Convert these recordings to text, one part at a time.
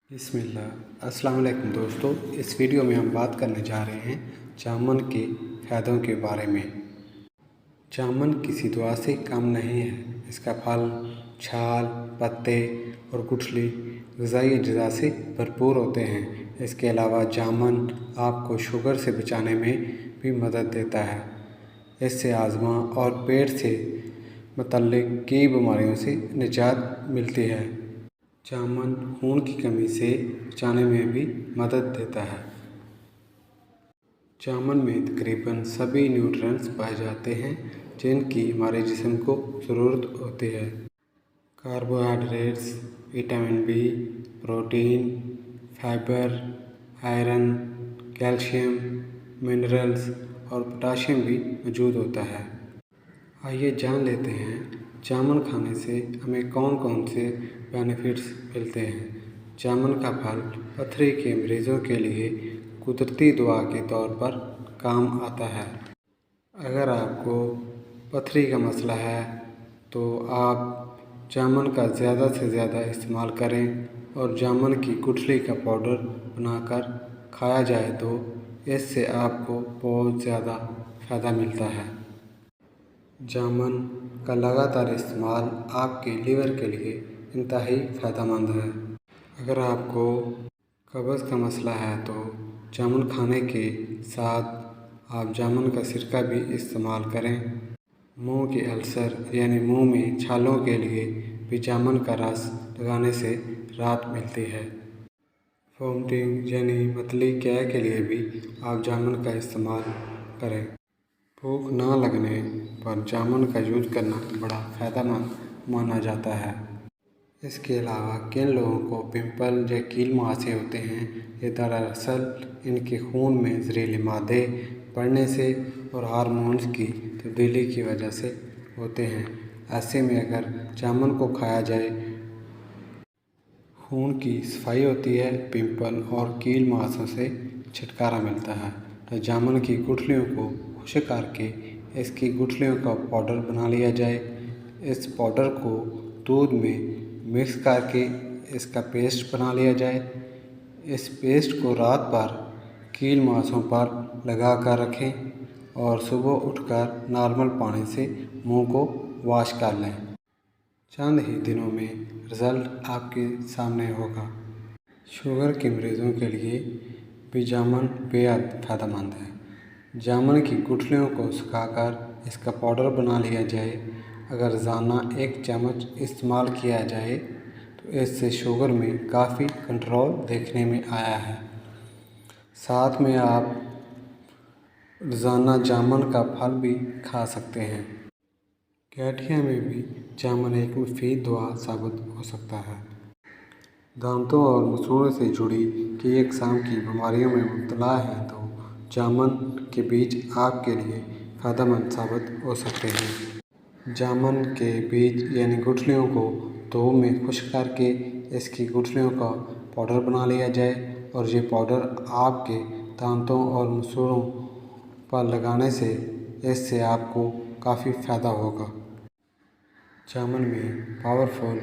बिस्मिल्लाह। अस्सलाम वालेकुम दोस्तों, इस वीडियो में हम बात करने जा रहे हैं जामुन के फ़ायदों के बारे में। जामुन किसी दवा से कम नहीं है। इसका फल, छाल, पत्ते और गुठली ग़िज़ाई अज्जा से भरपूर होते हैं। इसके अलावा जामुन आपको शुगर से बचाने में भी मदद देता है। इससे अस्थमा और पेट से मुतल्लिक़ कई बीमारियों से निजात मिलती है। जामुन खून की कमी से बचाने में भी मदद देता है। जामुन में तकरीबन सभी न्यूट्रिएंट्स पाए जाते हैं जिनकी हमारे जिस्म को ज़रूरत होती है। Carbohydrates, vitamin B, protein, fibre, iron, calcium, minerals और पोटाशियम भी मौजूद होता है। आइए जान लेते हैं जामुन खाने से हमें कौन कौन से बेनिफिट्स मिलते हैं। जामुन का फल पथरी के मरीज़ों के लिए कुदरती दवा के तौर पर काम आता है। अगर आपको पथरी का मसला है तो आप जामुन का ज़्यादा से ज़्यादा इस्तेमाल करें और जामुन की गुठली का पाउडर बनाकर खाया जाए तो इससे आपको बहुत ज़्यादा फ़ायदा मिलता है। जामुन का लगातार इस्तेमाल आपके लीवर के लिए इंतहाई फ़ायदेमंद है। अगर आपको कब्ज़ का मसला है तो जामुन खाने के साथ आप जामुन का सिरका भी इस्तेमाल करें। मुंह के अल्सर यानी मुंह में छालों के लिए भी जामुन का रस लगाने से राहत मिलती है। वोमिटिंग यानी मतली कैं के लिए भी आप जामुन का इस्तेमाल करें। भूख ना लगने पर जामुन का यूज़ करना बड़ा फ़ायदेमंद माना जाता है। इसके अलावा किन लोगों को पिंपल या कील मुहासे होते हैं, ये दरअसल इनके खून में जहरीले मादे बढ़ने से और हार्मोन्स की तब्दीली की वजह से होते हैं। ऐसे में अगर जामुन को खाया जाए खून की सफाई होती है, पिंपल और कील मुहासों से छुटकारा मिलता है। तो जामुन की गुठलियों को खुश्क करके इसकी गुठलियों का पाउडर बना लिया जाए। इस पाउडर को दूध में मिक्स करके इसका पेस्ट बना लिया जाए। इस पेस्ट को रात भर कील मुहासों पर लगा कर रखें और सुबह उठकर नॉर्मल पानी से मुंह को वॉश कर लें। चंद ही दिनों में रिज़ल्ट आपके सामने होगा। शुगर के मरीज़ों के लिए भी जामुन बेहद फ़ायदेमंद है। जामुन की गुठलियों को सुखाकर इसका पाउडर बना लिया जाए। अगर रोज़ाना 1 चम्मच इस्तेमाल किया जाए तो इससे शुगर में काफ़ी कंट्रोल देखने में आया है। साथ में आप रोज़ाना जामुन का फल भी खा सकते हैं। गठिया में भी जामुन एक मुफीद दवा साबित हो सकता है। दांतों और मसूड़ों से जुड़ी कई अक़साम की बीमारियों में मुब्तला हैं तो जामुन के बीज आपके लिए फ़ायदेमंद साबित हो सकते हैं। जामुन के बीज यानी गुठलियों को धूप में खुश्क करके इसकी गुठलियों का पाउडर बना लिया जाए और ये पाउडर आपके दांतों और मसूड़ों पर लगाने से इससे आपको काफ़ी फ़ायदा होगा। जामुन में पावरफुल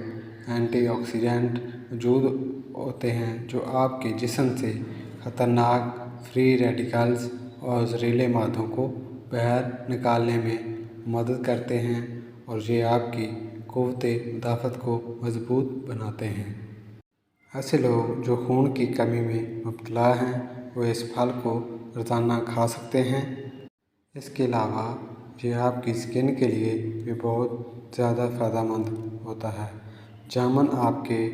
एंटीऑक्सीडेंट मौजूद होते हैं जो आपके जिस्म से ख़तरनाक फ्री रेडिकल्स और जहरीले मादों को बाहर निकालने में मदद करते हैं और ये आपकी क़ुव्वत-ए-मुदाफ़त को मज़बूत बनाते हैं। ऐसे लोग जो खून की कमी में मुब्तला हैं वो इस फल को रोज़ाना खा सकते हैं। इसके अलावा ये आपकी स्किन के लिए भी बहुत ज़्यादा फ़ायदेमंद होता है। जामुन आपके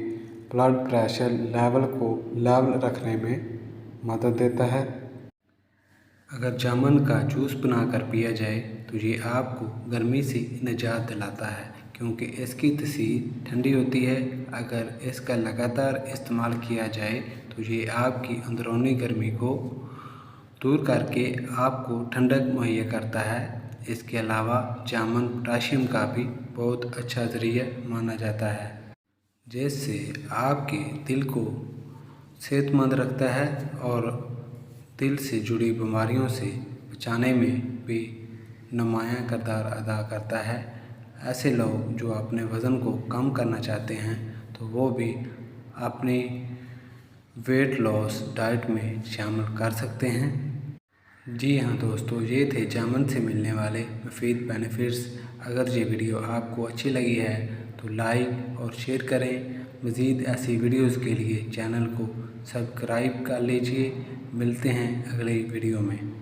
ब्लड प्रेशर लेवल को लेवल रखने में मदद देता है। अगर जामुन का जूस बनाकर पिया जाए तो ये आपको गर्मी से निजात दिलाता है क्योंकि इसकी तासीर ठंडी होती है। अगर इसका लगातार इस्तेमाल किया जाए तो ये आपकी अंदरूनी गर्मी को दूर करके आपको ठंडक मुहैया करता है। इसके अलावा जामुन पोटाशियम का भी बहुत अच्छा ज़रिया माना जाता है जिससे आपके दिल को सेहतमंद रखता है और दिल से जुड़ी बीमारियों से बचाने में भी नुमायाँ किरदार अदा करता है। ऐसे लोग जो अपने वज़न को कम करना चाहते हैं तो वो भी अपनी वेट लॉस डाइट में शामिल कर सकते हैं। जी हाँ दोस्तों, ये थे जामुन से मिलने वाले मुफीद बेनिफिट्स। अगर ये वीडियो आपको अच्छी लगी है तो लाइक और शेयर करें। मज़ीद ऐसी वीडियोज़ के लिए चैनल को सब्सक्राइब कर लीजिए। मिलते हैं अगले वीडियो में।